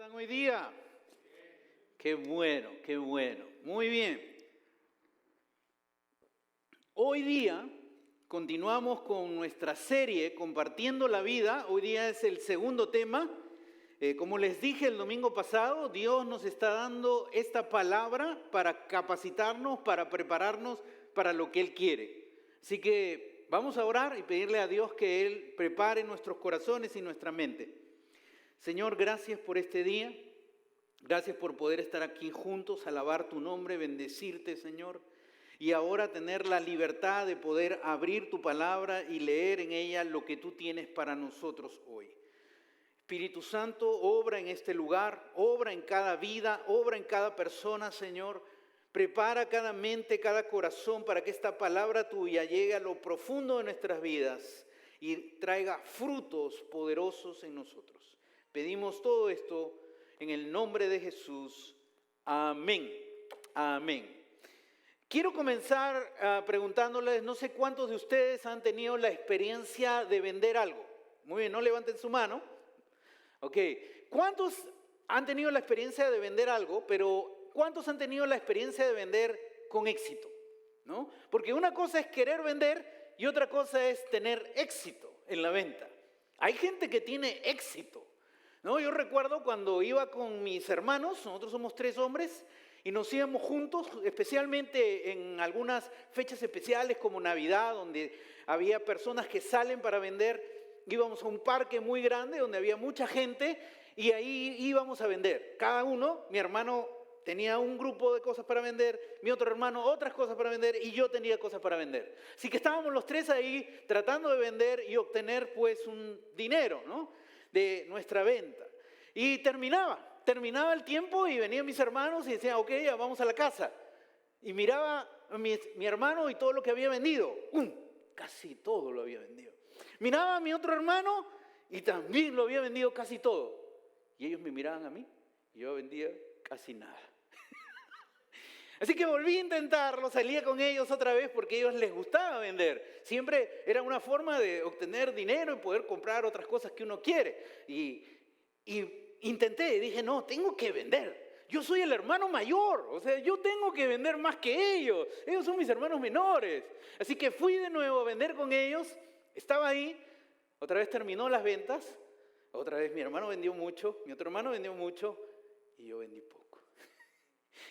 ¿Están hoy día? Qué bueno, qué bueno. Muy bien. Hoy día continuamos con nuestra serie Compartiendo la Vida. Hoy día es el segundo tema. Como les dije el domingo pasado, Dios nos está dando esta palabra para capacitarnos, para prepararnos para lo que Él quiere. Así que vamos a orar y pedirle a Dios que Él prepare nuestros corazones y nuestra mente. Señor, gracias por este día. Gracias por poder estar aquí juntos, alabar tu nombre, bendecirte, Señor. Y ahora tener la libertad de poder abrir tu palabra y leer en ella lo que tú tienes para nosotros hoy. Espíritu Santo, obra en este lugar, obra en cada vida, obra en cada persona, Señor. Prepara cada mente, cada corazón para que esta palabra tuya llegue a lo profundo de nuestras vidas y traiga frutos poderosos en nosotros. Pedimos todo esto en el nombre de Jesús. Amén. Amén. Quiero comenzar preguntándoles, no sé cuántos de ustedes han tenido la experiencia de vender algo. Muy bien, no levanten su mano. Ok, ¿cuántos han tenido la experiencia de vender algo, pero cuántos han tenido la experiencia de vender con éxito? ¿No? Porque una cosa es querer vender y otra cosa es tener éxito en la venta. Hay gente que tiene éxito, ¿no? Yo recuerdo cuando iba con mis hermanos, nosotros somos 3 hombres, y nos íbamos juntos, especialmente en algunas fechas especiales como Navidad, donde había personas que salen para vender. Íbamos a un parque muy grande donde había mucha gente y ahí íbamos a vender. Cada uno, mi hermano tenía un grupo de cosas para vender, mi otro hermano otras cosas para vender y yo tenía cosas para vender. Así que estábamos los 3 ahí tratando de vender y obtener pues un dinero, ¿no?, de nuestra venta. Y terminaba el tiempo y venían mis hermanos y decían, ok, ya vamos a la casa. Y miraba a mi hermano y todo lo que había vendido. Casi todo lo había vendido. Miraba a mi otro hermano y también lo había vendido casi todo. Y ellos me miraban a mí y yo vendía casi nada. Así que volví a intentarlo, salía con ellos otra vez porque a ellos les gustaba vender. Siempre era una forma de obtener dinero y poder comprar otras cosas que uno quiere. Y intenté, dije, no, tengo que vender. Yo soy el hermano mayor, o sea, yo tengo que vender más que ellos. Ellos son mis hermanos menores. Así que fui de nuevo a vender con ellos. Estaba ahí, otra vez terminó las ventas, otra vez mi hermano vendió mucho, mi otro hermano vendió mucho y yo vendí poco.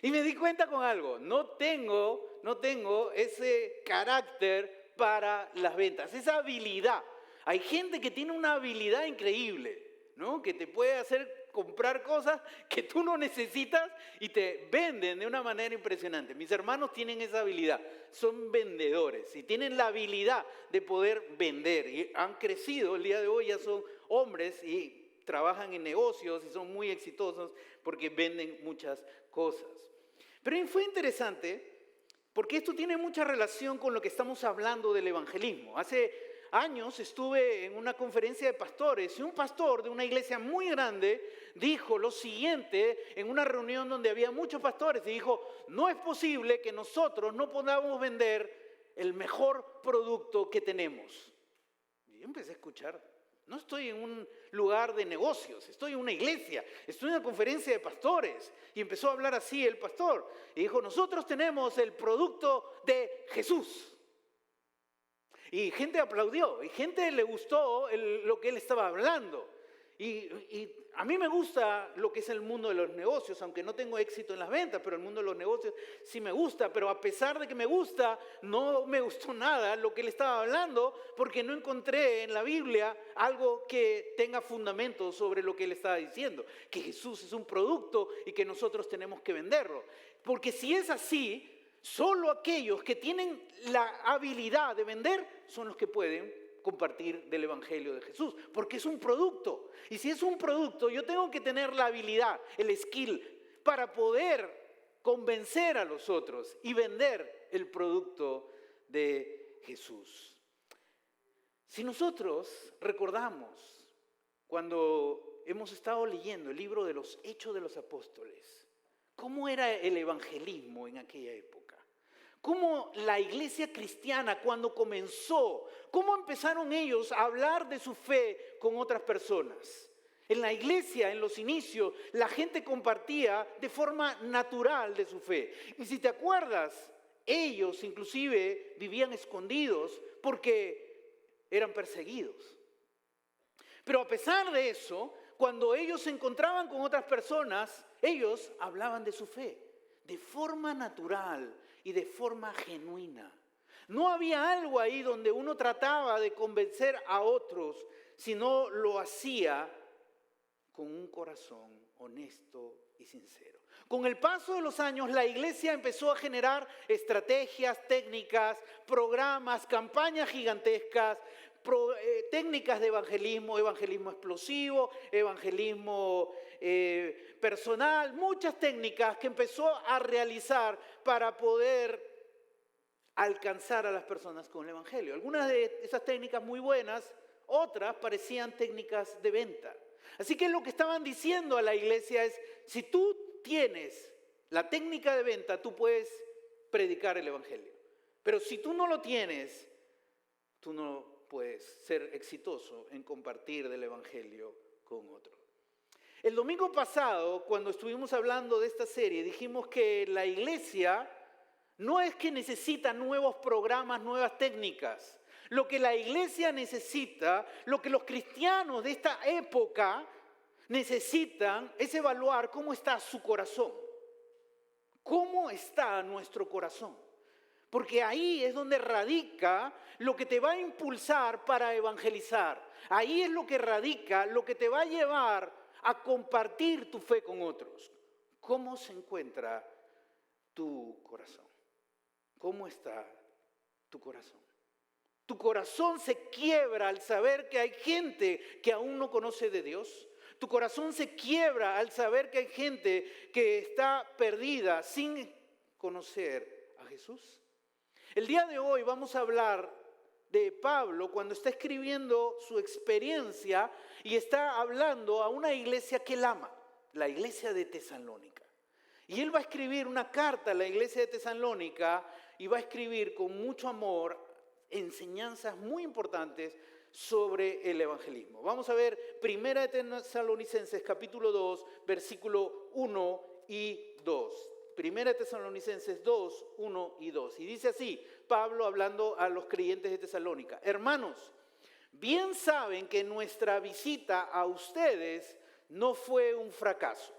Y me di cuenta con algo, no tengo ese carácter para las ventas, esa habilidad. Hay gente que tiene una habilidad increíble, ¿no?, que te puede hacer comprar cosas que tú no necesitas y te venden de una manera impresionante. Mis hermanos tienen esa habilidad, son vendedores y tienen la habilidad de poder vender y han crecido, el día de hoy ya son hombres y trabajan en negocios y son muy exitosos porque venden muchas cosas. Pero fue interesante porque esto tiene mucha relación con lo que estamos hablando del evangelismo. Hace años estuve en una conferencia de pastores y un pastor de una iglesia muy grande dijo lo siguiente en una reunión donde había muchos pastores y dijo, no es posible que nosotros no podamos vender el mejor producto que tenemos. Y yo empecé a escuchar, no estoy en un lugar de negocios, estoy en una iglesia, estoy en una conferencia de pastores. Y empezó a hablar así el pastor y dijo, nosotros tenemos el producto de Jesús. Y gente aplaudió, y gente le gustó lo que él estaba hablando. Y a mí me gusta lo que es el mundo de los negocios, aunque no tengo éxito en las ventas, pero el mundo de los negocios sí me gusta. Pero a pesar de que me gusta, no me gustó nada lo que él estaba hablando, porque no encontré en la Biblia algo que tenga fundamento sobre lo que él estaba diciendo, que Jesús es un producto y que nosotros tenemos que venderlo. Porque si es así, solo aquellos que tienen la habilidad de vender son los que pueden compartir del evangelio de Jesús, porque es un producto. Y si es un producto, yo tengo que tener la habilidad, el skill, para poder convencer a los otros y vender el producto de Jesús. Si nosotros recordamos cuando hemos estado leyendo el libro de los Hechos de los Apóstoles, ¿cómo era el evangelismo en aquella época? ¿Cómo la iglesia cristiana cuando comenzó, cómo empezaron ellos a hablar de su fe con otras personas? En la iglesia, en los inicios, la gente compartía de forma natural de su fe. Y si te acuerdas, ellos inclusive vivían escondidos porque eran perseguidos. Pero a pesar de eso, cuando ellos se encontraban con otras personas, ellos hablaban de su fe de forma natural y de forma genuina. No había algo ahí donde uno trataba de convencer a otros, sino lo hacía con un corazón honesto y sincero. Con el paso de los años, la iglesia empezó a generar estrategias, técnicas, programas, campañas gigantescas, técnicas de evangelismo, evangelismo explosivo, evangelismo personal, muchas técnicas que empezó a realizar para poder alcanzar a las personas con el evangelio. Algunas de esas técnicas muy buenas, otras parecían técnicas de venta. Así que lo que estaban diciendo a la iglesia es, si tú tienes la técnica de venta, tú puedes predicar el evangelio. Pero si tú no lo tienes, tú no puedes ser exitoso en compartir del evangelio con otros. El domingo pasado, cuando estuvimos hablando de esta serie, dijimos que la iglesia no es que necesita nuevos programas, nuevas técnicas. Lo que la iglesia necesita, lo que los cristianos de esta época necesitan es evaluar cómo está su corazón. ¿Cómo está nuestro corazón? Porque ahí es donde radica lo que te va a impulsar para evangelizar. Ahí es lo que radica, lo que te va a llevar a compartir tu fe con otros. ¿Cómo se encuentra tu corazón? ¿Cómo está tu corazón? Tu corazón se quiebra al saber que hay gente que aún no conoce de Dios. Tu corazón se quiebra al saber que hay gente que está perdida sin conocer a Jesús. El día de hoy vamos a hablar de Pablo cuando está escribiendo su experiencia y está hablando a una iglesia que él ama, la iglesia de Tesalónica. Y él va a escribir una carta a la iglesia de Tesalónica y va a escribir con mucho amor enseñanzas muy importantes sobre el evangelismo. Vamos a ver 1 de Tesalonicenses capítulo 2, versículo 1 y 2. 1 de Tesalonicenses 2, 1 y 2. Y dice así, Pablo hablando a los creyentes de Tesalónica: hermanos, bien saben que nuestra visita a ustedes no fue un fracaso.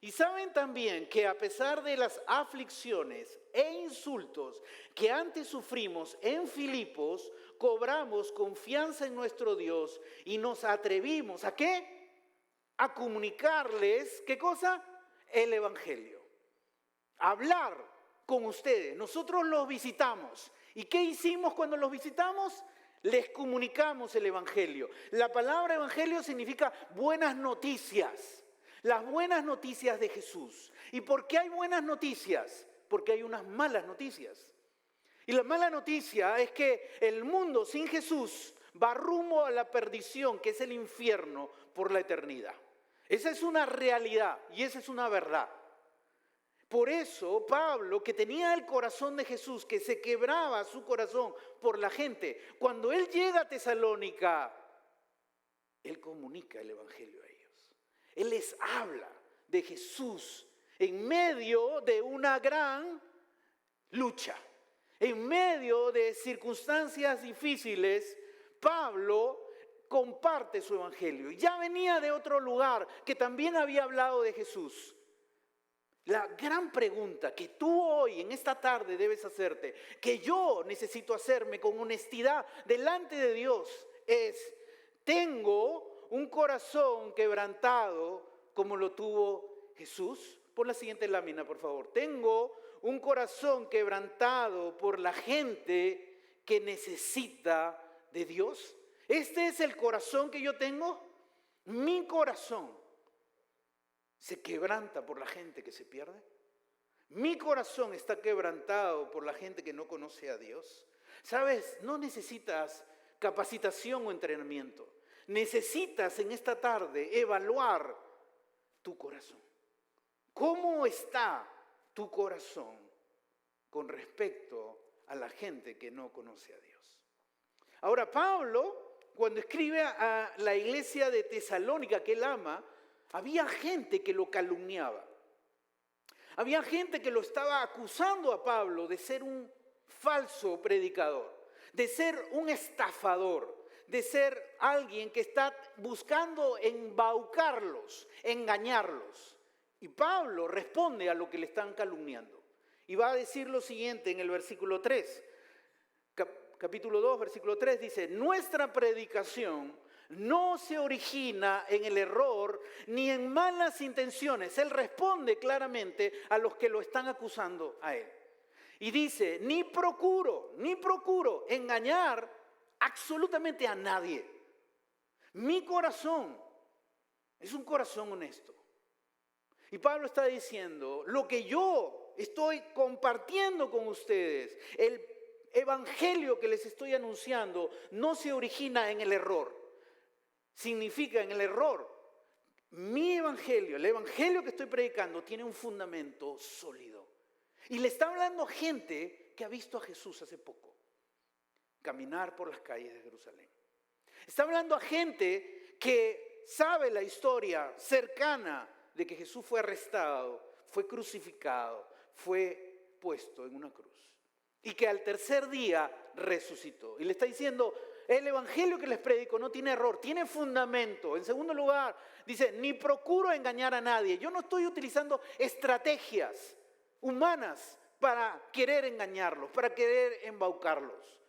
Y saben también que a pesar de las aflicciones e insultos que antes sufrimos en Filipos, cobramos confianza en nuestro Dios y nos atrevimos ¿a qué? A comunicarles, ¿qué cosa? El evangelio. Hablar con ustedes. Nosotros los visitamos. ¿Y qué hicimos cuando los visitamos? Les comunicamos el evangelio. La palabra evangelio significa buenas noticias. Las buenas noticias de Jesús. ¿Y por qué hay buenas noticias? Porque hay unas malas noticias. Y la mala noticia es que el mundo sin Jesús va rumbo a la perdición, que es el infierno, por la eternidad. Esa es una realidad y esa es una verdad. Por eso Pablo, que tenía el corazón de Jesús, que se quebraba su corazón por la gente, cuando él llega a Tesalónica, él comunica el evangelio a ellos. Él les habla de Jesús en medio de una gran lucha. En medio de circunstancias difíciles, Pablo comparte su evangelio. Ya venía de otro lugar que también había hablado de Jesús. La gran pregunta que tú hoy, en esta tarde, debes hacerte, que yo necesito hacerme con honestidad delante de Dios, es: ¿tengo un corazón quebrantado como lo tuvo Jesús? Pon la siguiente lámina, por favor. ¿Tengo un corazón quebrantado por la gente que necesita de Dios? ¿Este es el corazón que yo tengo? Mi corazón se quebranta por la gente que se pierde. Mi corazón está quebrantado por la gente que no conoce a Dios. ¿Sabes? No necesitas capacitación o entrenamiento. Necesitas en esta tarde evaluar tu corazón. ¿Cómo está tu corazón con respecto a la gente que no conoce a Dios? Ahora, Pablo, cuando escribe a la iglesia de Tesalónica que él ama, había gente que lo calumniaba. Había gente que lo estaba acusando a Pablo de ser un falso predicador, de ser un estafador, de ser alguien que está buscando embaucarlos, engañarlos. Y Pablo responde a lo que le están calumniando. Y va a decir lo siguiente en el versículo 3. Capítulo 2, versículo 3 dice: nuestra predicación no se origina en el error ni en malas intenciones. Él responde claramente a los que lo están acusando a él. Y dice: ni procuro engañar absolutamente a nadie. Mi corazón es un corazón honesto. Y Pablo está diciendo: lo que yo estoy compartiendo con ustedes, el evangelio que les estoy anunciando, no se origina en el error. Significa en el error. Mi evangelio, el evangelio que estoy predicando, tiene un fundamento sólido. Y le está hablando a gente que ha visto a Jesús hace poco caminar por las calles de Jerusalén. Está hablando a gente que sabe la historia cercana de que Jesús fue arrestado, fue crucificado, fue puesto en una cruz y que al tercer día resucitó. Y le está diciendo: el evangelio que les predico no tiene error, tiene fundamento. En segundo lugar, dice: ni procuro engañar a nadie. Yo no estoy utilizando estrategias humanas para querer engañarlos, para querer embaucarlos.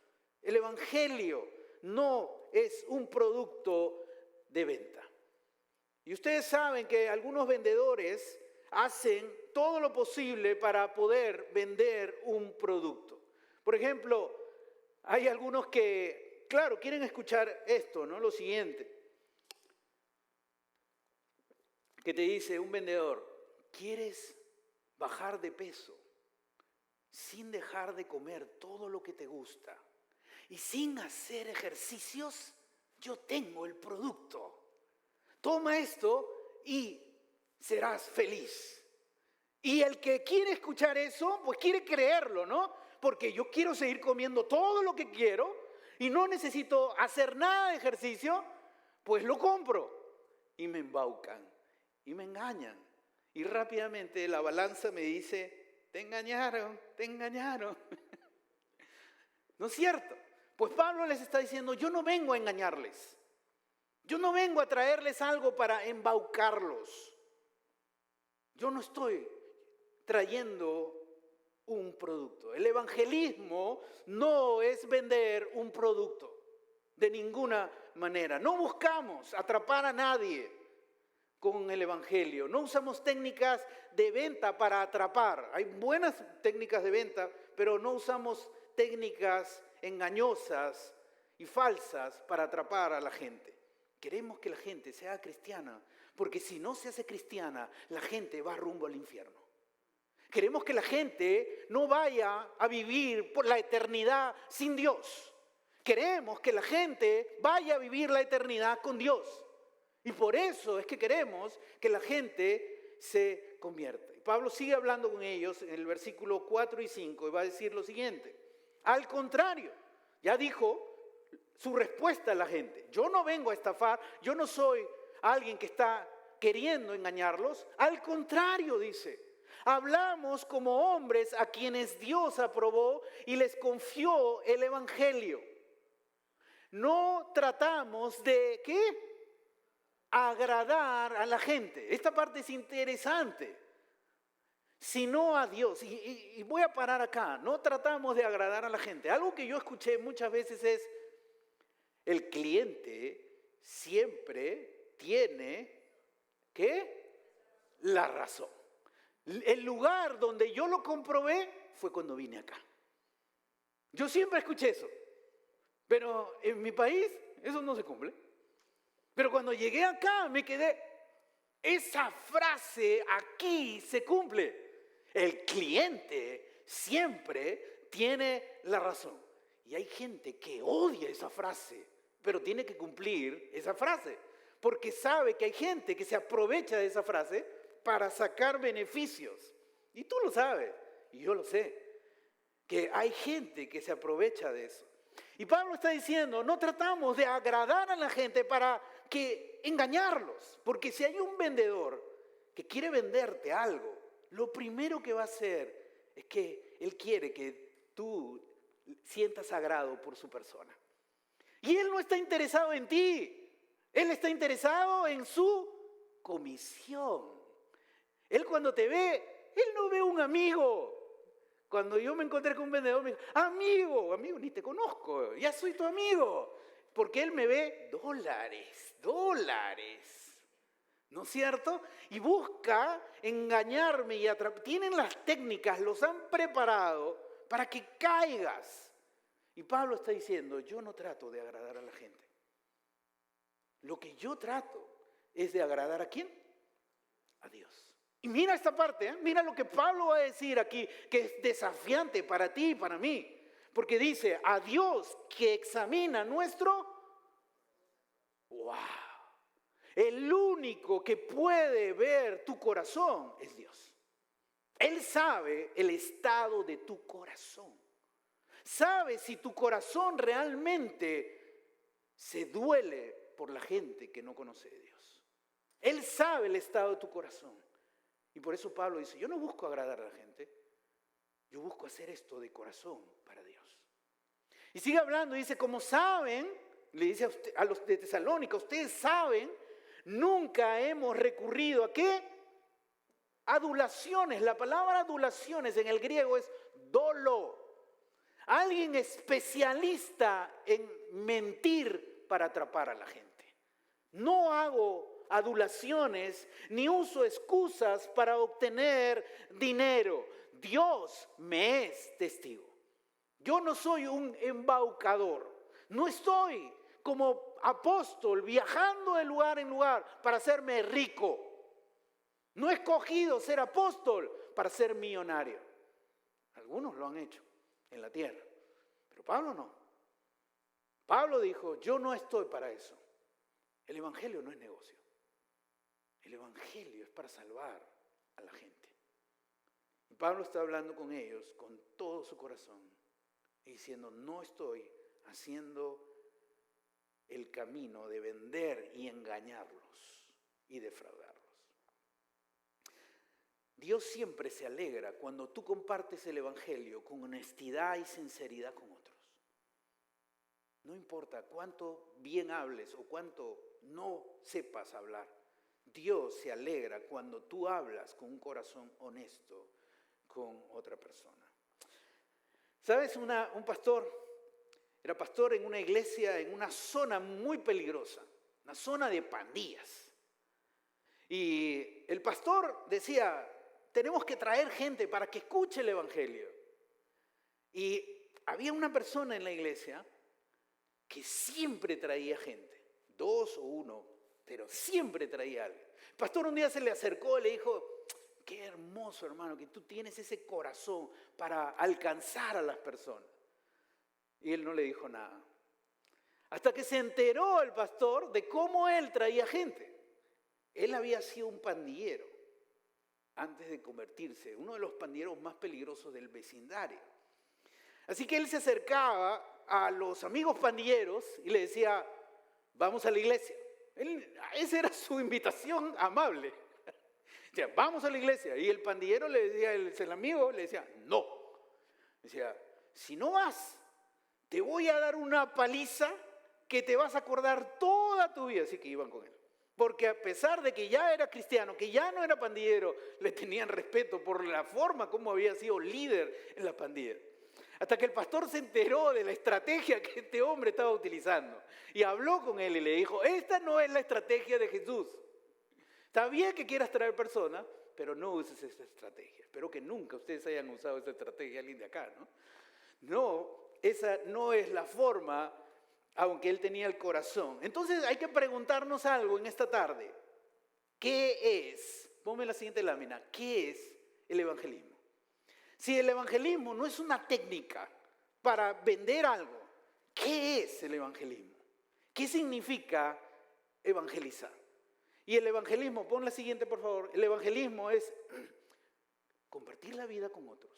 El evangelio no es un producto de venta. Y ustedes saben que algunos vendedores hacen todo lo posible para poder vender un producto. Por ejemplo, hay algunos que, claro, quieren escuchar esto, ¿no? Lo siguiente. Que te dice un vendedor: ¿quieres bajar de peso sin dejar de comer todo lo que te gusta y sin hacer ejercicios? Yo tengo el producto. Toma esto y serás feliz. Y el que quiere escuchar eso, pues quiere creerlo, ¿no? Porque yo quiero seguir comiendo todo lo que quiero y no necesito hacer nada de ejercicio, pues lo compro. Y me embaucan y me engañan. Y rápidamente la balanza me dice: te engañaron, te engañaron. ¿No es cierto? Pues Pablo les está diciendo: yo no vengo a engañarles. Yo no vengo a traerles algo para embaucarlos. Yo no estoy trayendo un producto. El evangelismo no es vender un producto de ninguna manera. No buscamos atrapar a nadie con el evangelio. No usamos técnicas de venta para atrapar. Hay buenas técnicas de venta, pero no usamos técnicas engañosas y falsas para atrapar a la gente. Queremos que la gente sea cristiana, porque si no se hace cristiana, la gente va rumbo al infierno. Queremos que la gente no vaya a vivir por la eternidad sin Dios. Queremos que la gente vaya a vivir la eternidad con Dios. Y por eso es que queremos que la gente se convierta. Y Pablo sigue hablando con ellos en el versículo 4 y 5 y va a decir lo siguiente: al contrario, ya dijo su respuesta a la gente: yo no vengo a estafar, yo no soy alguien que está queriendo engañarlos. Al contrario, dice, hablamos como hombres a quienes Dios aprobó y les confió el evangelio. No tratamos de, ¿qué? Agradar a la gente. Esta parte es interesante. Sino a Dios. Y voy a parar acá. No tratamos de agradar a la gente. Algo que yo escuché muchas veces es: el cliente siempre tiene, ¿qué? La razón. El lugar donde yo lo comprobé fue cuando vine acá. Yo siempre escuché eso. Pero en mi país eso no se cumple. Pero cuando llegué acá me quedé: esa frase aquí se cumple. El cliente siempre tiene la razón. Y hay gente que odia esa frase, pero tiene que cumplir esa frase. Porque sabe que hay gente que se aprovecha de esa frase para sacar beneficios. Y tú lo sabes, y yo lo sé, que hay gente que se aprovecha de eso. Y Pablo está diciendo, no tratamos de agradar a la gente para engañarlos. Porque si hay un vendedor que quiere venderte algo, lo primero que va a hacer es que él quiere que tú sientas agrado por su persona. Y él no está interesado en ti, él está interesado en su comisión. Él cuando te ve, él no ve un amigo. Cuando yo me encontré con un vendedor, me dijo, amigo, ni te conozco, ya soy tu amigo. Porque él me ve dólares. ¿No es cierto? Y busca engañarme y atrapar. Tienen las técnicas, los han preparado para que caigas. Y Pablo está diciendo, yo no trato de agradar a la gente. Lo que yo trato es de agradar ¿a quién? A Dios. Y mira esta parte, mira lo que Pablo va a decir aquí, que es desafiante para ti y para mí. Porque dice, a Dios que examina nuestro... ¡Wow! El único que puede ver tu corazón es Dios. Él sabe el estado de tu corazón. Sabe si tu corazón realmente se duele por la gente que no conoce a Dios. Él sabe el estado de tu corazón. Y por eso Pablo dice, yo no busco agradar a la gente, yo busco hacer esto de corazón para Dios. Y sigue hablando, dice, como saben, le dice a los de Tesalónica, ustedes saben, nunca hemos recurrido ¿a qué? Adulaciones. La palabra adulaciones en el griego es dolo. Alguien especialista en mentir para atrapar a la gente. No hago adulaciones ni uso excusas para obtener dinero. Dios me es testigo. Yo no soy un embaucador. No estoy como apóstol viajando de lugar en lugar para hacerme rico. No he escogido ser apóstol para ser millonario. Algunos lo han hecho en la tierra, pero Pablo no. Pablo dijo, yo no estoy para eso. El evangelio no es negocio. El evangelio es para salvar a la gente. Y Pablo está hablando con ellos con todo su corazón y diciendo, no estoy haciendo el camino de vender y engañarlos y defraudarlos. Dios siempre se alegra cuando tú compartes el evangelio con honestidad y sinceridad con otros. No importa cuánto bien hables o cuánto no sepas hablar. Dios se alegra cuando tú hablas con un corazón honesto con otra persona. ¿Sabes? Un pastor era pastor en una iglesia en una zona muy peligrosa, una zona de pandillas. Y el pastor decía, tenemos que traer gente para que escuche el evangelio. Y había una persona en la iglesia que siempre traía gente, 2 o 1, pero siempre traía a alguien. El pastor un día se le acercó y le dijo, qué hermoso hermano que tú tienes ese corazón para alcanzar a las personas. Y él no le dijo nada. Hasta que se enteró el pastor de cómo él traía gente. Él había sido un pandillero antes de convertirse, uno de los pandilleros más peligrosos del vecindario. Así que él se acercaba a los amigos pandilleros y le decía, vamos a la iglesia. Esa era su invitación amable. Decía, vamos a la iglesia. Y el pandillero le decía, el amigo le decía, no. Decía, si no vas, te voy a dar una paliza que te vas a acordar toda tu vida. Así que iban con él. Porque a pesar de que ya era cristiano, que ya no era pandillero, le tenían respeto por la forma como había sido líder en la pandilla. Hasta que el pastor se enteró de la estrategia que este hombre estaba utilizando. Y habló con él y le dijo, esta no es la estrategia de Jesús. Está bien que quieras traer personas, pero no uses esa estrategia. Espero que nunca ustedes hayan usado esa estrategia, alguien de acá, ¿no? No, esa no es la forma, aunque él tenía el corazón. Entonces hay que preguntarnos algo en esta tarde. ¿Qué es? Ponme la siguiente lámina. ¿Qué es el evangelismo? Si el evangelismo no es una técnica para vender algo, ¿qué es el evangelismo? ¿Qué significa evangelizar? Y el evangelismo, pon la siguiente por favor, el evangelismo es compartir la vida con otros.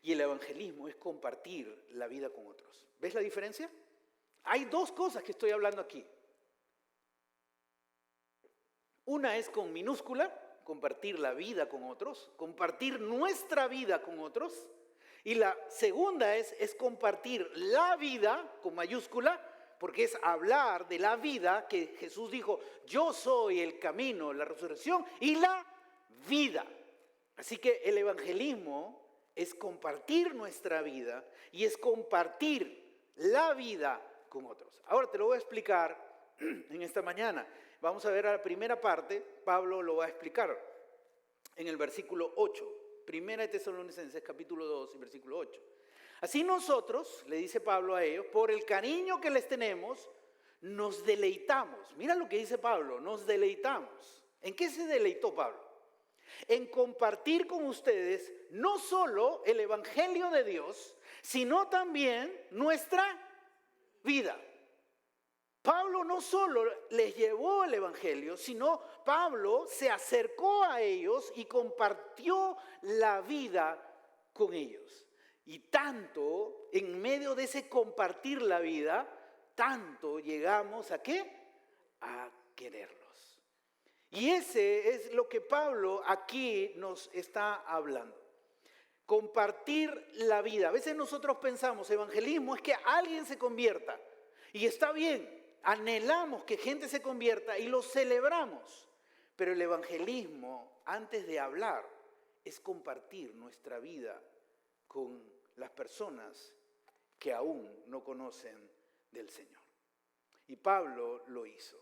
Y el evangelismo es compartir la vida con otros. ¿Ves la diferencia? Hay dos cosas que estoy hablando aquí. Una es con minúscula, compartir la vida con otros, compartir nuestra vida con otros. Y la segunda es compartir la vida con mayúscula, porque es hablar de la vida que Jesús dijo, yo soy el camino, la resurrección y la vida. Así que el evangelismo es compartir nuestra vida y es compartir la vida con otros. Ahora te lo voy a explicar en esta mañana. Vamos a ver a la primera parte, Pablo lo va a explicar en el versículo 8. Primera de Tesalonicenses, capítulo 2, versículo 8. Así nosotros, le dice Pablo a ellos, por el cariño que les tenemos, nos deleitamos. Mira lo que dice Pablo, nos deleitamos. ¿En qué se deleitó Pablo? En compartir con ustedes no solo el evangelio de Dios, sino también nuestra vida. Pablo no solo les llevó el evangelio, sino Pablo se acercó a ellos y compartió la vida con ellos. Y tanto, en medio de ese compartir la vida, tanto llegamos ¿a qué? A quererlos. Y ese es lo que Pablo aquí nos está hablando. Compartir la vida. A veces nosotros pensamos, evangelismo es que alguien se convierta. Y está bien. Anhelamos que gente se convierta y lo celebramos. Pero el evangelismo, antes de hablar, es compartir nuestra vida con las personas que aún no conocen del Señor. Y Pablo lo hizo.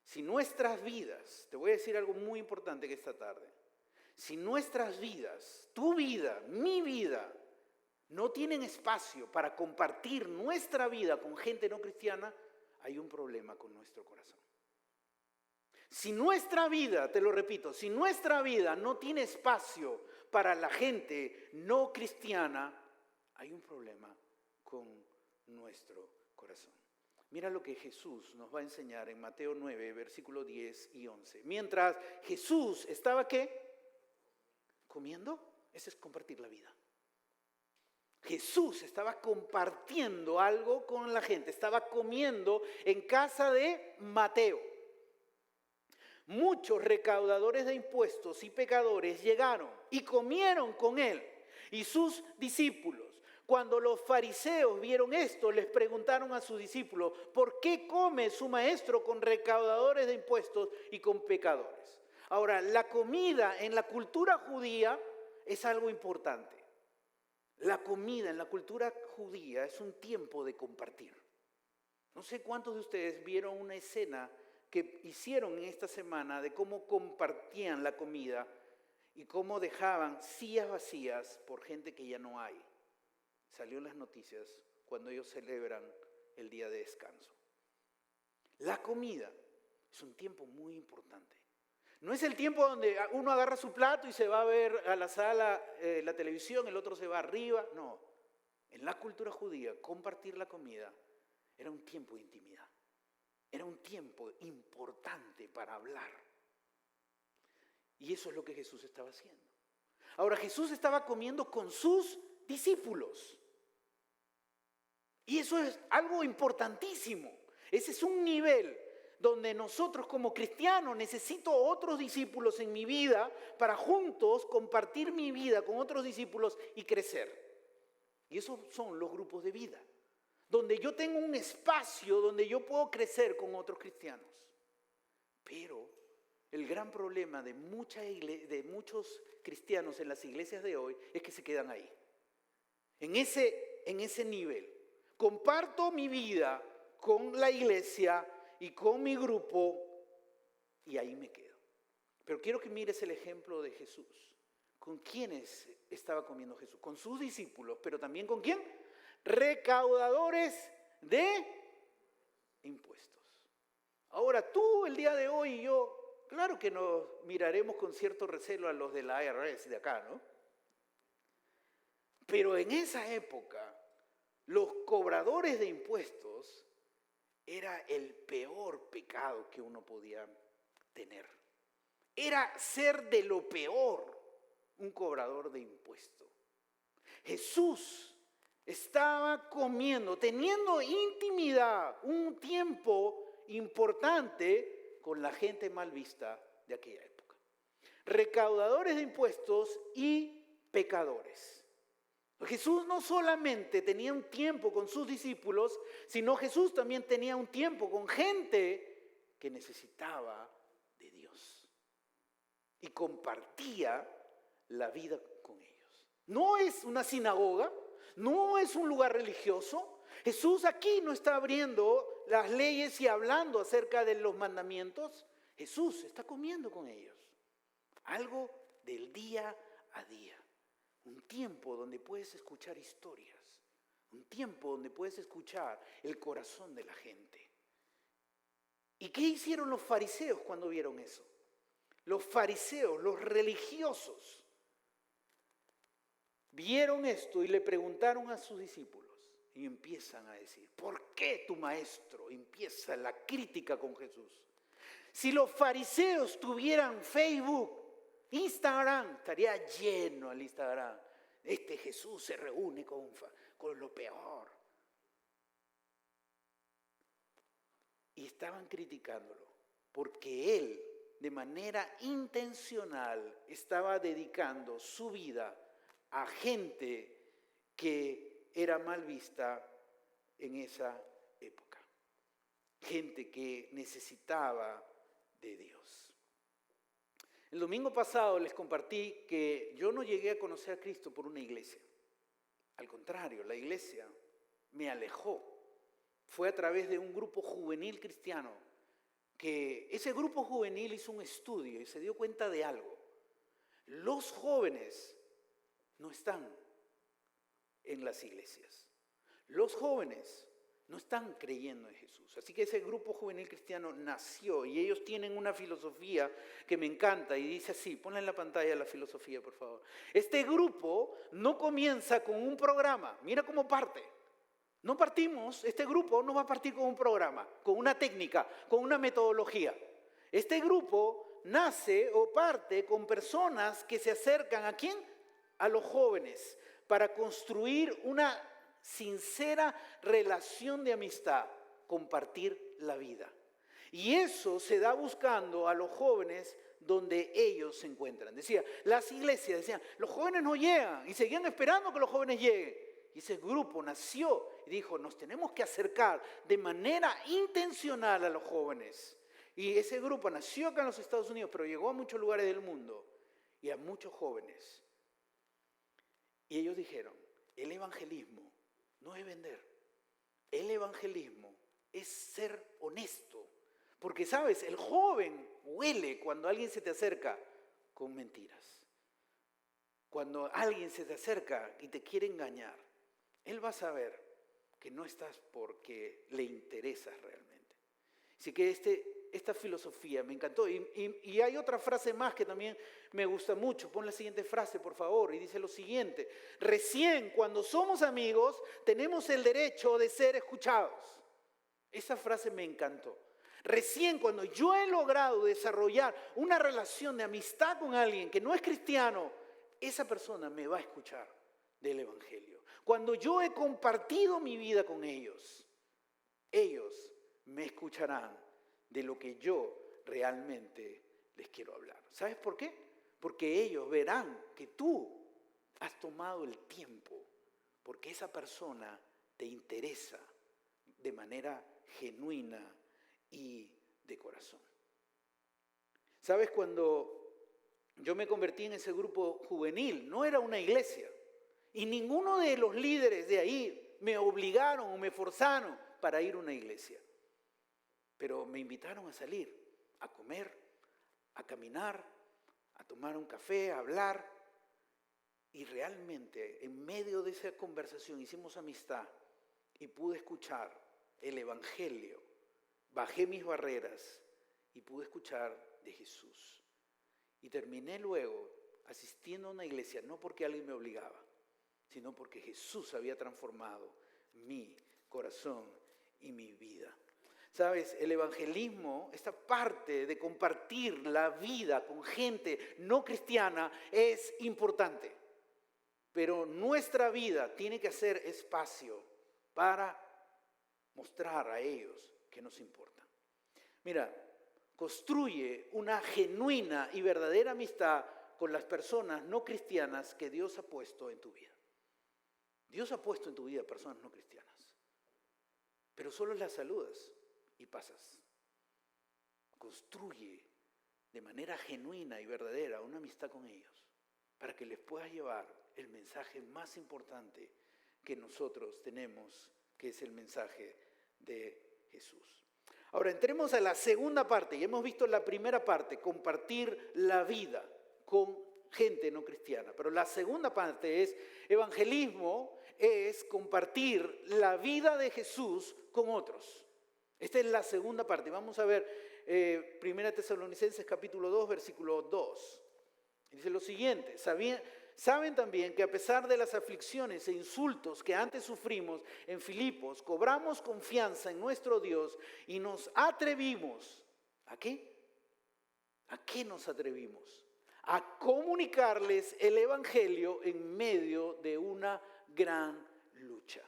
Si nuestras vidas, te voy a decir algo muy importante que esta tarde, si nuestras vidas, tu vida, mi vida, no tienen espacio para compartir nuestra vida con gente no cristiana, hay un problema con nuestro corazón. Si nuestra vida, te lo repito, si nuestra vida no tiene espacio para la gente no cristiana, hay un problema con nuestro corazón. Mira lo que Jesús nos va a enseñar en Mateo 9, versículos 10 y 11. Mientras Jesús estaba, ¿qué? Comiendo, ese es compartir la vida. Jesús estaba compartiendo algo con la gente, estaba comiendo en casa de Mateo. Muchos recaudadores de impuestos y pecadores llegaron y comieron con él y sus discípulos. Cuando los fariseos vieron esto, les preguntaron a sus discípulos, ¿por qué come su maestro con recaudadores de impuestos y con pecadores? Ahora, la comida en la cultura judía es algo importante. La comida en la cultura judía es un tiempo de compartir. No sé cuántos de ustedes vieron una escena que hicieron en esta semana de cómo compartían la comida y cómo dejaban sillas vacías por gente que ya no hay. Salió en las noticias cuando ellos celebran el día de descanso. La comida es un tiempo muy importante. No es el tiempo donde uno agarra su plato y se va a ver a la sala, la televisión, el otro se va arriba. No, en la cultura judía compartir la comida era un tiempo de intimidad. Era un tiempo importante para hablar. Y eso es lo que Jesús estaba haciendo. Ahora, Jesús estaba comiendo con sus discípulos. Y eso es algo importantísimo. Ese es un nivel donde nosotros como cristianos necesito otros discípulos en mi vida para juntos compartir mi vida con otros discípulos y crecer. Y esos son los grupos de vida, donde yo tengo un espacio donde yo puedo crecer con otros cristianos. Pero el gran problema de muchos cristianos en las iglesias de hoy es que se quedan ahí, en ese nivel. Comparto mi vida con la iglesia y con mi grupo, y ahí me quedo. Pero quiero que mires el ejemplo de Jesús. ¿Con quiénes estaba comiendo Jesús? Con sus discípulos, pero también ¿con quién? Recaudadores de impuestos. Ahora tú el día de hoy y yo, claro que nos miraremos con cierto recelo a los de la IRS de acá, ¿no? Pero en esa época, los cobradores de impuestos era el peor pecado que uno podía tener. Era ser de lo peor un cobrador de impuestos. Jesús estaba comiendo, teniendo intimidad, un tiempo importante con la gente mal vista de aquella época. Recaudadores de impuestos y pecadores. Jesús no solamente tenía un tiempo con sus discípulos, sino Jesús también tenía un tiempo con gente que necesitaba de Dios. Y compartía la vida con ellos. No es una sinagoga, no es un lugar religioso. Jesús aquí no está abriendo las leyes y hablando acerca de los mandamientos. Jesús está comiendo con ellos. Algo del día a día. Un tiempo donde puedes escuchar historias. Un tiempo donde puedes escuchar el corazón de la gente. ¿Y qué hicieron los fariseos cuando vieron eso? Los fariseos, los religiosos, vieron esto y le preguntaron a sus discípulos. Y empiezan a decir, ¿por qué tu maestro? Empieza la crítica con Jesús. Si los fariseos tuvieran Facebook, Instagram, estaría lleno el Instagram. Este Jesús se reúne con lo peor. Y estaban criticándolo porque él, de manera intencional, estaba dedicando su vida a gente que era mal vista en esa época. Gente que necesitaba de Dios. El domingo pasado les compartí que yo no llegué a conocer a Cristo por una iglesia. Al contrario, la iglesia me alejó. Fue a través de un grupo juvenil cristiano que ese grupo juvenil hizo un estudio y se dio cuenta de algo. Los jóvenes no están en las iglesias. Los jóvenes no están creyendo en Jesús. Así que ese grupo juvenil cristiano nació y ellos tienen una filosofía que me encanta y dice así, ponla en la pantalla la filosofía por favor. Este grupo no comienza con un programa, mira cómo parte. No partimos, este grupo no va a partir con un programa, con una técnica, con una metodología. Este grupo nace o parte con personas que se acercan ¿a quién? A los jóvenes para construir una sincera relación de amistad, compartir la vida. Y eso se da buscando a los jóvenes donde ellos se encuentran. Decía, las iglesias decían, los jóvenes no llegan y seguían esperando que los jóvenes lleguen. Y ese grupo nació y dijo, nos tenemos que acercar de manera intencional a los jóvenes. Y ese grupo nació acá en los Estados Unidos, pero llegó a muchos lugares del mundo y a muchos jóvenes. Y ellos dijeron, el evangelismo no es vender. El evangelismo es ser honesto. Porque, ¿sabes? El joven huele cuando alguien se te acerca con mentiras. Cuando alguien se te acerca y te quiere engañar, él va a saber que no estás porque le interesas realmente. Así que esta filosofía me encantó. Y hay otra frase más que también me gusta mucho. Pon la siguiente frase, por favor, y dice lo siguiente. Recién cuando somos amigos tenemos el derecho de ser escuchados. Esa frase me encantó. Recién cuando yo he logrado desarrollar una relación de amistad con alguien que no es cristiano, esa persona me va a escuchar del evangelio. Cuando yo he compartido mi vida con ellos, ellos me escucharán de lo que yo realmente les quiero hablar. ¿Sabes por qué? Porque ellos verán que tú has tomado el tiempo, porque esa persona te interesa de manera genuina y de corazón. ¿Sabes? Cuando yo me convertí en ese grupo juvenil, no era una iglesia, y ninguno de los líderes de ahí me obligaron o me forzaron para ir a una iglesia. Pero me invitaron a salir, a comer, a caminar, a tomar un café, a hablar. Y realmente, en medio de esa conversación, hicimos amistad y pude escuchar el evangelio. Bajé mis barreras y pude escuchar de Jesús. Y terminé luego asistiendo a una iglesia, no porque alguien me obligaba, sino porque Jesús había transformado mi corazón y mi vida. ¿Sabes? El evangelismo, esta parte de compartir la vida con gente no cristiana es importante. pero nuestra vida tiene que hacer espacio para mostrar a ellos que nos importan. Mira, construye una genuina y verdadera amistad con las personas no cristianas que Dios ha puesto en tu vida. Dios ha puesto en tu vida personas no cristianas, pero solo las saludas y pasas. Construye de manera genuina y verdadera una amistad con ellos para que les puedas llevar el mensaje más importante que nosotros tenemos, que es el mensaje de Jesús. Ahora entremos a la segunda parte. Ya hemos visto la primera parte, compartir la vida con gente no cristiana. Pero la segunda parte es evangelismo, es compartir la vida de Jesús con otros. Esta es la segunda parte. Vamos a ver 1 Tesalonicenses capítulo 2, versículo 2. Dice lo siguiente: saben también que a pesar de las aflicciones e insultos que antes sufrimos en Filipos, cobramos confianza en nuestro Dios y nos atrevimos. ¿A qué? ¿A qué nos atrevimos? A comunicarles el evangelio en medio de una gran lucha.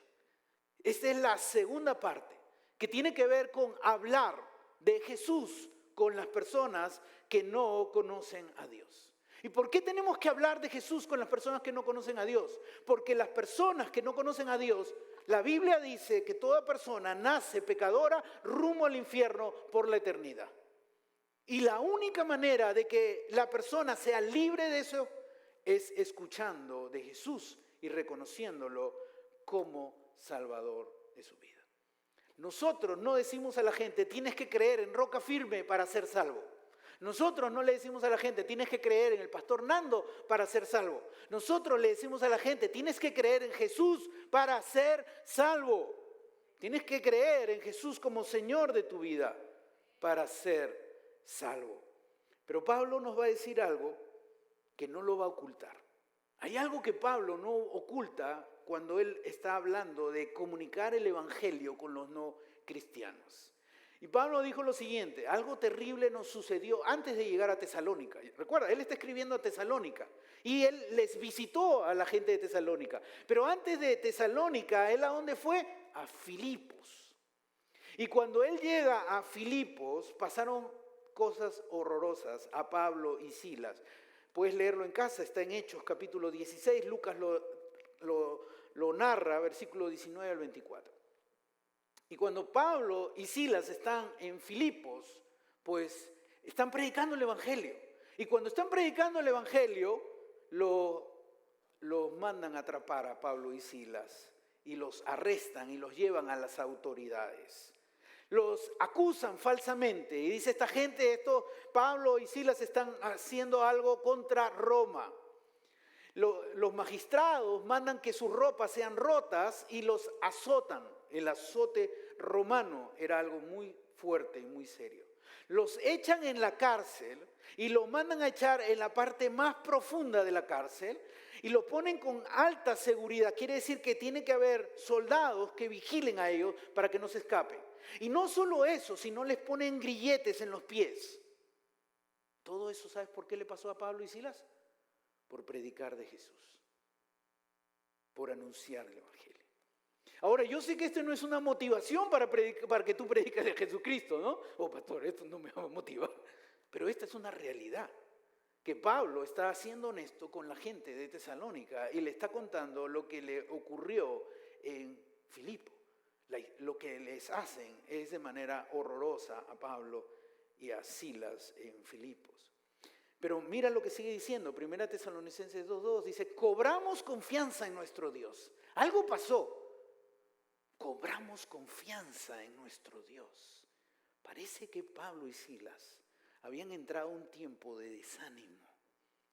Esta es la segunda parte, que tiene que ver con hablar de Jesús con las personas que no conocen a Dios. ¿Y por qué tenemos que hablar de Jesús con las personas que no conocen a Dios? Porque las personas que no conocen a Dios, la Biblia dice que toda persona nace pecadora rumbo al infierno por la eternidad. Y la única manera de que la persona sea libre de eso es escuchando de Jesús y reconociéndolo como Salvador de su vida. Nosotros no decimos a la gente, tienes que creer en Roca Firme para ser salvo. Nosotros no le decimos a la gente, tienes que creer en el pastor Nando para ser salvo. Nosotros le decimos a la gente, tienes que creer en Jesús para ser salvo. Tienes que creer en Jesús como Señor de tu vida para ser salvo. Pero Pablo nos va a decir algo que no lo va a ocultar. Hay algo que Pablo no oculta cuando él está hablando de comunicar el evangelio con los no cristianos. Y Pablo dijo lo siguiente: algo terrible nos sucedió antes de llegar a Tesalónica. Recuerda, él está escribiendo a Tesalónica y él les visitó a la gente de Tesalónica. Pero antes de Tesalónica, ¿él a dónde fue? A Filipos. Y cuando él llega a Filipos, pasaron cosas horrorosas a Pablo y Silas. Puedes leerlo en casa, está en Hechos capítulo 16, Lucas lo narra, versículo 19 al 24. Y cuando Pablo y Silas están en Filipos, pues están predicando el evangelio. Y cuando están predicando el evangelio, los mandan a atrapar a Pablo y Silas y los arrestan y los llevan a las autoridades. Los acusan falsamente y dice esta gente, Pablo y Silas están haciendo algo contra Roma. Los magistrados mandan que sus ropas sean rotas y los azotan. El azote romano era algo muy fuerte y muy serio. Los echan en la cárcel y los mandan a echar en la parte más profunda de la cárcel y lo ponen con alta seguridad. Quiere decir que tiene que haber soldados que vigilen a ellos para que no se escapen. Y no solo eso, sino les ponen grilletes en los pies. Todo eso, ¿sabes por qué le pasó a Pablo y Silas? Por predicar de Jesús, por anunciar el evangelio. Ahora, yo sé que esto no es una motivación para que tú prediques de Jesucristo, ¿no? Oh, pastor, esto no me va a motivar. Pero esta es una realidad, que Pablo está siendo honesto con la gente de Tesalónica y le está contando lo que le ocurrió en Filipo. Lo que les hacen es de manera horrorosa a Pablo y a Silas en Filipos. Pero mira lo que sigue diciendo, 1 Tesalonicenses 2:2, dice, cobramos confianza en nuestro Dios. Algo pasó. Cobramos confianza en nuestro Dios. Parece que Pablo y Silas habían entrado un tiempo de desánimo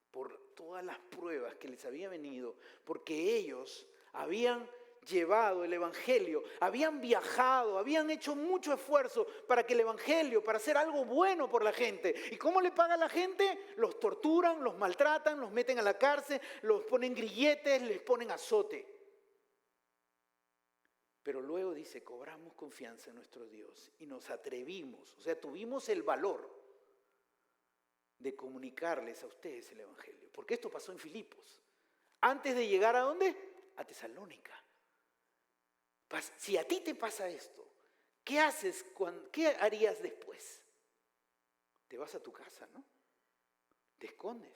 por todas las pruebas que les había venido, porque ellos habían llevado el evangelio, habían viajado, habían hecho mucho esfuerzo para que el evangelio, para hacer algo bueno por la gente. ¿Y cómo le paga la gente? Los torturan, los maltratan, los meten a la cárcel, los ponen grilletes, les ponen azote. Pero luego dice, cobramos confianza en nuestro Dios y nos atrevimos, o sea, tuvimos el valor de comunicarles a ustedes el evangelio. Porque esto pasó en Filipos. Antes de llegar ¿a dónde? A Tesalónica. Si a ti te pasa esto, ¿qué haces? ¿Qué harías después? Te vas a tu casa, ¿no? Te escondes.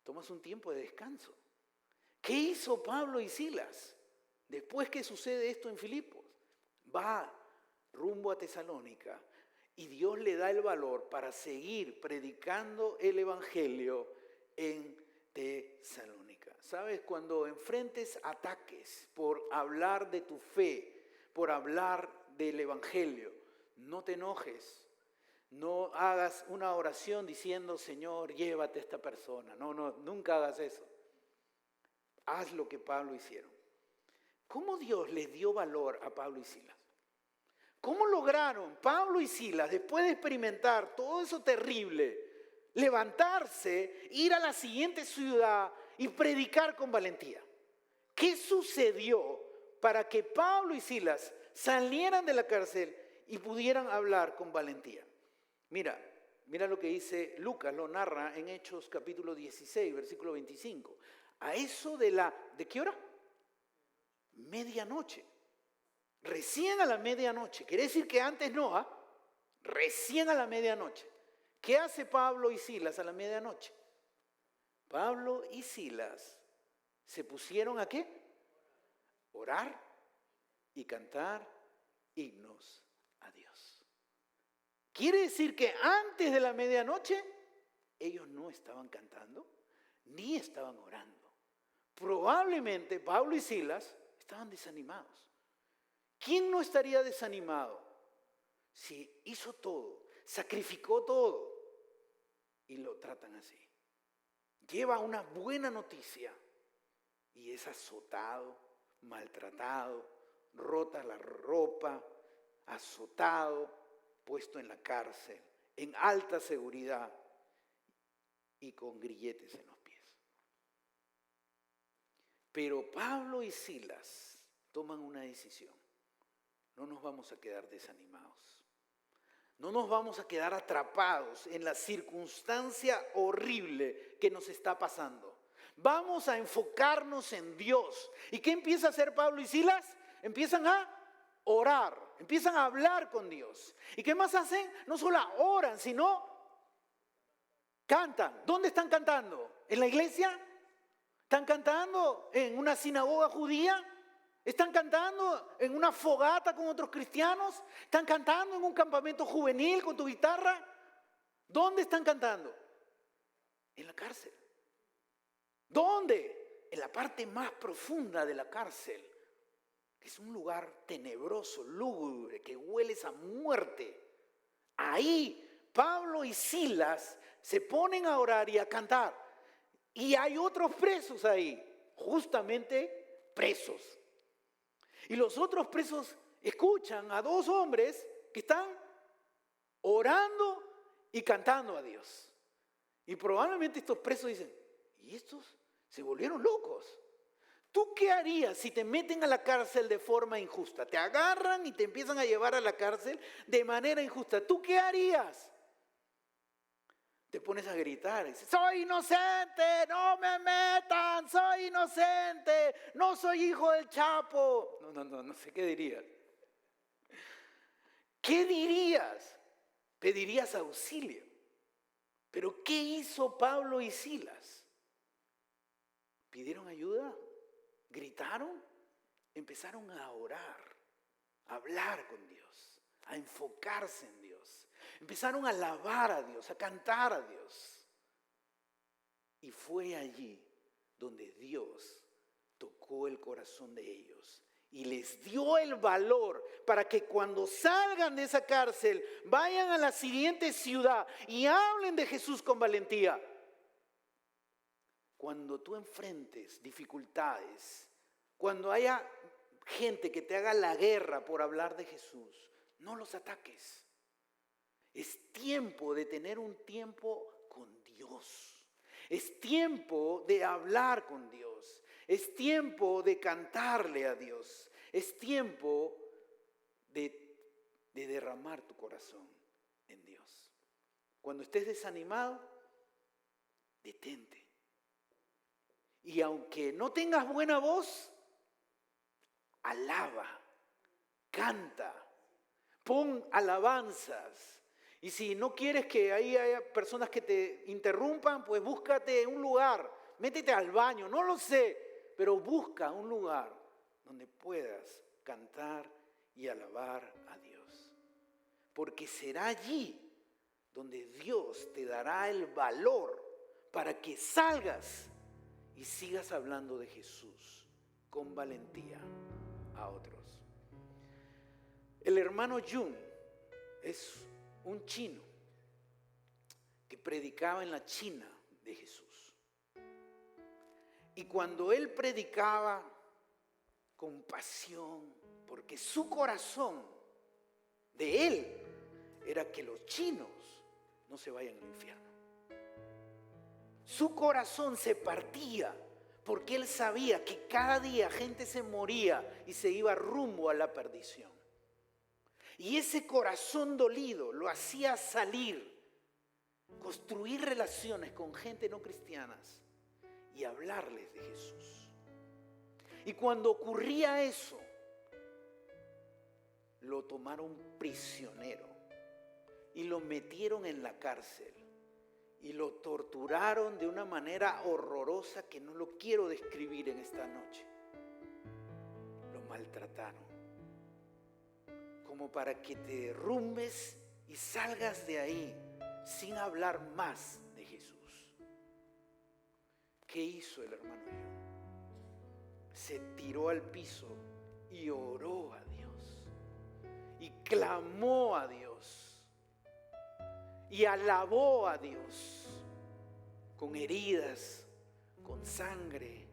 Tomas un tiempo de descanso. ¿Qué hizo Pablo y Silas? Después que sucede esto en Filipos, va rumbo a Tesalónica y Dios le da el valor para seguir predicando el evangelio en Tesalónica. ¿Sabes? Cuando enfrentes ataques por hablar de tu fe, por hablar del evangelio, no te enojes. No hagas una oración diciendo, Señor, llévate a esta persona. No, nunca hagas eso. Haz lo que Pablo hicieron. ¿Cómo Dios les dio valor a Pablo y Silas? ¿Cómo lograron Pablo y Silas, después de experimentar todo eso terrible, levantarse, ir a la siguiente ciudad y predicar con valentía? ¿Qué sucedió para que Pablo y Silas salieran de la cárcel y pudieran hablar con valentía? Mira lo que dice Lucas, lo narra en Hechos capítulo 16, versículo 25. A eso ¿de qué hora? Medianoche. Recién a la medianoche. Quiere decir que antes no, recién a la medianoche. ¿Qué hace Pablo y Silas a la medianoche? Pablo y Silas se pusieron ¿a qué? Orar y cantar himnos a Dios. Quiere decir que antes de la medianoche ellos no estaban cantando ni estaban orando. Probablemente Pablo y Silas estaban desanimados. ¿Quién no estaría desanimado si hizo todo, sacrificó todo y lo tratan así? Lleva una buena noticia y es azotado, maltratado, rota la ropa, azotado, puesto en la cárcel, en alta seguridad y con grilletes en los pies. Pero Pablo y Silas toman una decisión. No nos vamos a quedar desanimados. No nos vamos a quedar atrapados en la circunstancia horrible que nos está pasando. Vamos a enfocarnos en Dios. ¿Y qué empieza a hacer Pablo y Silas? Empiezan a orar, empiezan a hablar con Dios. ¿Y qué más hacen? No solo oran, sino cantan. ¿Dónde están cantando? ¿En la iglesia? ¿Están cantando en una sinagoga judía? ¿Están cantando en una fogata con otros cristianos? ¿Están cantando en un campamento juvenil con tu guitarra? ¿Dónde están cantando? En la cárcel. ¿Dónde? En la parte más profunda de la cárcel. Es un lugar tenebroso, lúgubre, que hueles a muerte. Ahí Pablo y Silas se ponen a orar y a cantar. Y hay otros presos ahí, justamente presos. Y los otros presos escuchan a dos hombres que están orando y cantando a Dios. Y probablemente estos presos dicen, ¿y estos se volvieron locos? ¿Tú qué harías si te meten a la cárcel de forma injusta? Te agarran y te empiezan a llevar a la cárcel de manera injusta. ¿Tú qué harías? Te pones a gritar y dices, soy inocente, no me metan, soy inocente, no soy hijo del Chapo. No sé qué dirías. ¿Qué dirías? Pedirías auxilio. Pero ¿qué hizo Pablo y Silas? ¿Pidieron ayuda? ¿Gritaron? Empezaron a orar, a hablar con Dios, a enfocarse en Dios. Empezaron a alabar a Dios, a cantar a Dios. Y fue allí donde Dios tocó el corazón de ellos y les dio el valor para que cuando salgan de esa cárcel vayan a la siguiente ciudad y hablen de Jesús con valentía. Cuando tú enfrentes dificultades, cuando haya gente que te haga la guerra por hablar de Jesús, no los ataques. Es tiempo de tener un tiempo con Dios. Es tiempo de hablar con Dios. Es tiempo de cantarle a Dios. Es tiempo de derramar tu corazón en Dios. Cuando estés desanimado, detente. Y aunque no tengas buena voz, alaba, canta, pon alabanzas. Y si no quieres que ahí haya personas que te interrumpan, pues búscate un lugar, métete al baño, no lo sé, pero busca un lugar donde puedas cantar y alabar a Dios. Porque será allí donde Dios te dará el valor para que salgas y sigas hablando de Jesús con valentía a otros. El hermano Jung es un chino que predicaba en la China de Jesús. Y cuando él predicaba con pasión, porque su corazón de él era que los chinos no se vayan al infierno. Su corazón se partía porque él sabía que cada día gente se moría y se iba rumbo a la perdición. Y ese corazón dolido lo hacía salir, construir relaciones con gente no cristianas y hablarles de Jesús. Y cuando ocurría eso, lo tomaron prisionero y lo metieron en la cárcel y lo torturaron de una manera horrorosa que no lo quiero describir en esta noche. Lo maltrataron como para que te derrumbes y salgas de ahí sin hablar más de Jesús. ¿Qué hizo el hermano John? Se tiró al piso y oró a Dios y clamó a Dios y alabó a Dios con heridas, con sangre,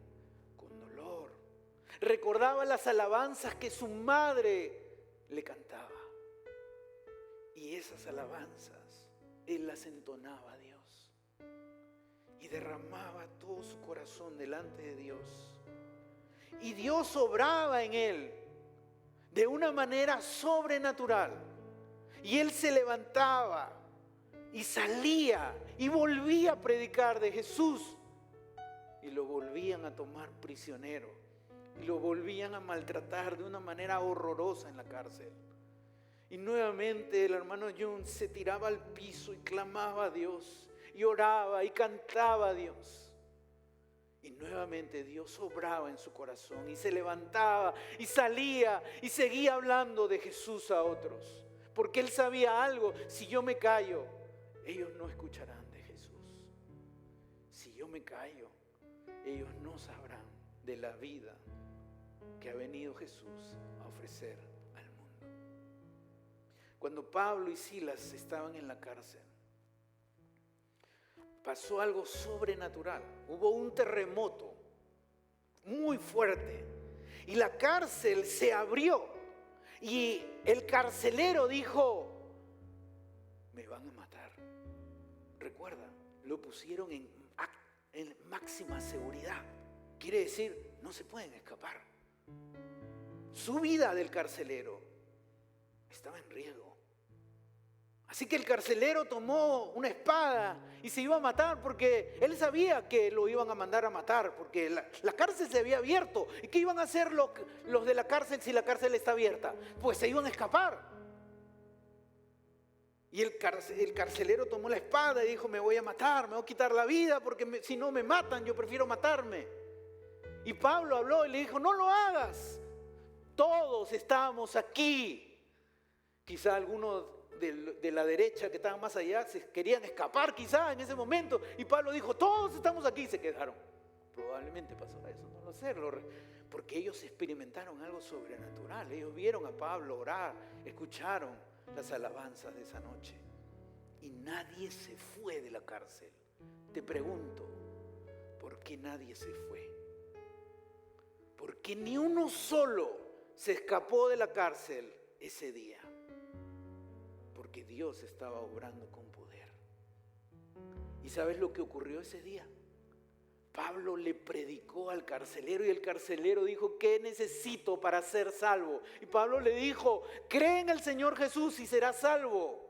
con dolor. Recordaba las alabanzas que su madre le cantaba. Y esas alabanzas él las entonaba a Dios y derramaba todo su corazón delante de Dios. Y Dios obraba en él de una manera sobrenatural. Y él se levantaba y salía y volvía a predicar de Jesús. Y lo volvían a tomar prisionero. Y lo volvían a maltratar de una manera horrorosa en la cárcel. Y nuevamente el hermano Jung se tiraba al piso y clamaba a Dios. Y oraba y cantaba a Dios. Y nuevamente Dios obraba en su corazón. Y se levantaba y salía y seguía hablando de Jesús a otros. Porque él sabía algo: si yo me callo, ellos no escucharán de Jesús. Si yo me callo, ellos no sabrán de la vida que ha venido Jesús a ofrecer al mundo. Cuando Pablo y Silas estaban en la cárcel, pasó algo sobrenatural. Hubo un terremoto muy fuerte y la cárcel se abrió y el carcelero dijo: me van a matar. Recuerda, lo pusieron en máxima seguridad. Quiere decir, no se pueden escapar. Su vida del carcelero estaba en riesgo. Así que el carcelero tomó una espada y se iba a matar porque él sabía que lo iban a mandar a matar porque la cárcel se había abierto. ¿Y qué iban a hacer los de la cárcel si la cárcel está abierta? Pues se iban a escapar. Y el carcelero tomó la espada y dijo: me voy a matar, me voy a quitar la vida porque si no me matan, yo prefiero matarme. Y Pablo habló y le dijo: no lo hagas. Todos estamos aquí. Quizá algunos de la derecha que estaban más allá se querían escapar quizá en ese momento. Y Pablo dijo: todos estamos aquí, y se quedaron. Probablemente pasó eso, no lo sé. Porque ellos experimentaron algo sobrenatural. Ellos vieron a Pablo orar, escucharon las alabanzas de esa noche. Y nadie se fue de la cárcel. Te pregunto, ¿por qué nadie se fue? Porque ni uno solo se escapó de la cárcel ese día. Porque Dios estaba obrando con poder. ¿Y sabes lo que ocurrió ese día? Pablo le predicó al carcelero y el carcelero dijo: ¿qué necesito para ser salvo? Y Pablo le dijo: cree en el Señor Jesús y serás salvo.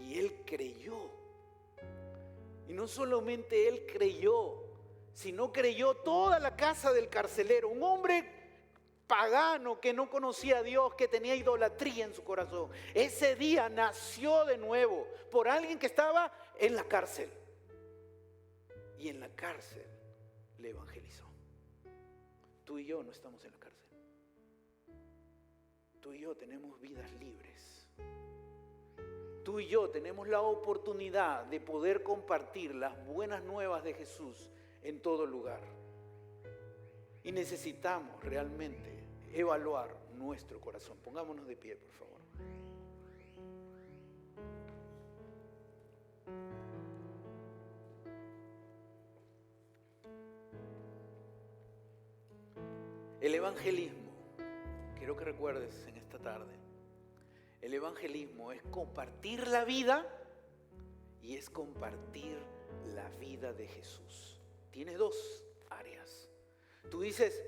Y él creyó. Y no solamente él creyó, sino creyó toda la casa del carcelero, un hombre pagano que no conocía a Dios, que tenía idolatría en su corazón. Ese día nació de nuevo por alguien que estaba en la cárcel. Y en la cárcel le evangelizó. Tú y yo no estamos en la cárcel. Tú y yo tenemos vidas libres. Tú y yo tenemos la oportunidad de poder compartir las buenas nuevas de Jesús en todo lugar. Y necesitamos realmente evaluar nuestro corazón. Pongámonos de pie, por favor. El evangelismo, quiero que recuerdes en esta tarde, el evangelismo es compartir la vida y es compartir la vida de Jesús. Tiene dos áreas. Tú dices,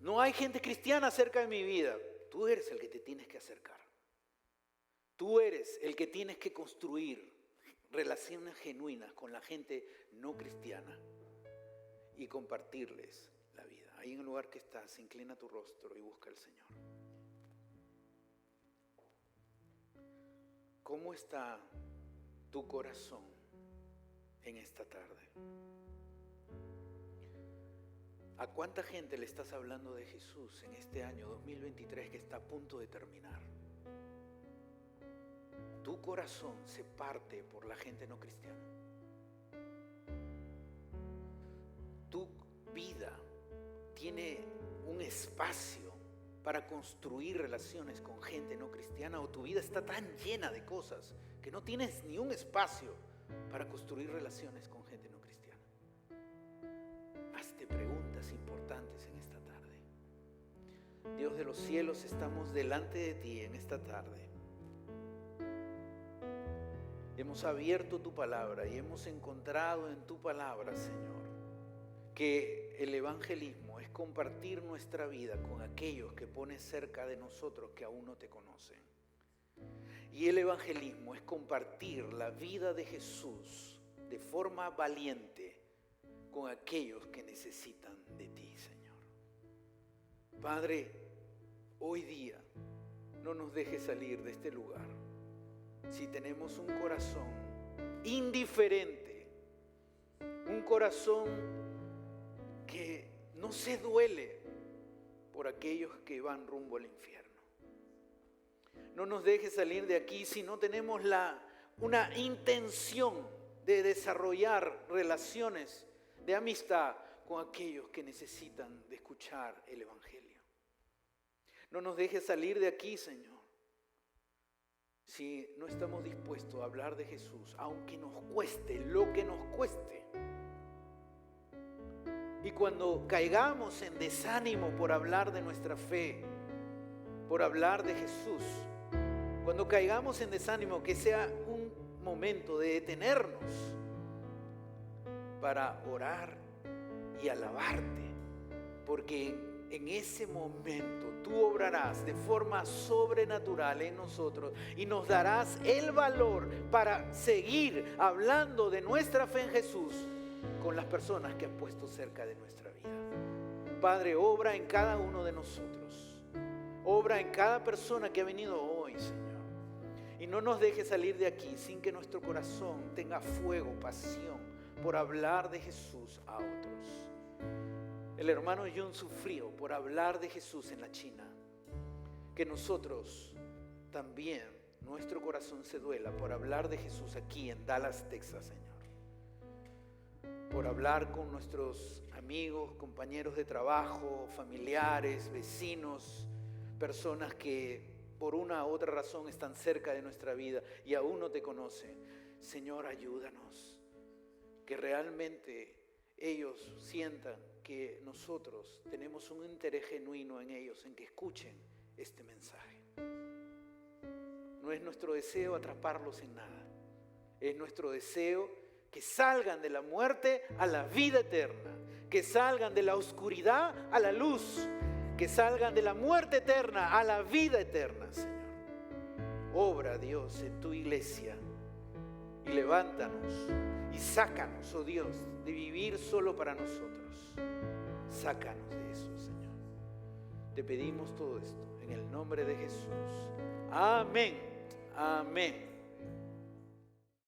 no hay gente cristiana cerca de mi vida. Tú eres el que te tienes que acercar. Tú eres el que tienes que construir relaciones genuinas con la gente no cristiana y compartirles la vida. Ahí en el lugar que estás, inclina tu rostro y busca al Señor. ¿Cómo está tu corazón en esta tarde? ¿A cuánta gente le estás hablando de Jesús en este año 2023 que está a punto de terminar? Tu corazón se parte por la gente no cristiana. Tu vida tiene un espacio para construir relaciones con gente no cristiana, o tu vida está tan llena de cosas que no tienes ni un espacio para construir relaciones con gente no cristiana. Hazte preguntas importantes en esta tarde. Dios de los cielos, estamos delante de ti en esta tarde. Hemos abierto tu palabra y hemos encontrado en tu palabra, Señor, que el evangelismo es compartir nuestra vida con aquellos que pones cerca de nosotros que aún no te conocen. Y el evangelismo es compartir la vida de Jesús de forma valiente con aquellos que necesitan de ti, Señor. Padre, hoy día no nos dejes salir de este lugar si tenemos un corazón indiferente, un corazón que no se duele por aquellos que van rumbo al infierno. No nos dejes salir de aquí si no tenemos una intención de desarrollar relaciones de amistad con aquellos que necesitan de escuchar el evangelio. No nos dejes salir de aquí, Señor, si no estamos dispuestos a hablar de Jesús, aunque nos cueste lo que nos cueste. Y cuando caigamos en desánimo por hablar de nuestra fe, por hablar de Jesús, cuando caigamos en desánimo, que sea un momento de detenernos para orar y alabarte, porque en ese momento tú obrarás de forma sobrenatural en nosotros y nos darás el valor para seguir hablando de nuestra fe en Jesús con las personas que has puesto cerca de nuestra vida. Padre, obra en cada uno de nosotros. Obra en cada persona que ha venido hoy, Señor. Y no nos dejes salir de aquí sin que nuestro corazón tenga fuego, pasión por hablar de Jesús a otros. El hermano Jun sufrió por hablar de Jesús en la China. Que nosotros también, nuestro corazón se duela por hablar de Jesús aquí en Dallas, Texas, Señor. Por hablar con nuestros amigos, compañeros de trabajo, familiares, vecinos, personas que por una u otra razón están cerca de nuestra vida y aún no te conocen. Señor, ayúdanos, que realmente ellos sientan que nosotros tenemos un interés genuino en ellos, en que escuchen este mensaje. No es nuestro deseo atraparlos en nada, es nuestro deseo que salgan de la muerte a la vida eterna, que salgan de la oscuridad a la luz, que salgan de la muerte eterna a la vida eterna, Señor. Obra, Dios, en tu iglesia y levántanos Y sácanos, oh Dios, de vivir solo para nosotros. Sácanos de eso, Señor. Te pedimos todo esto en el nombre de Jesús. Amén. Amén.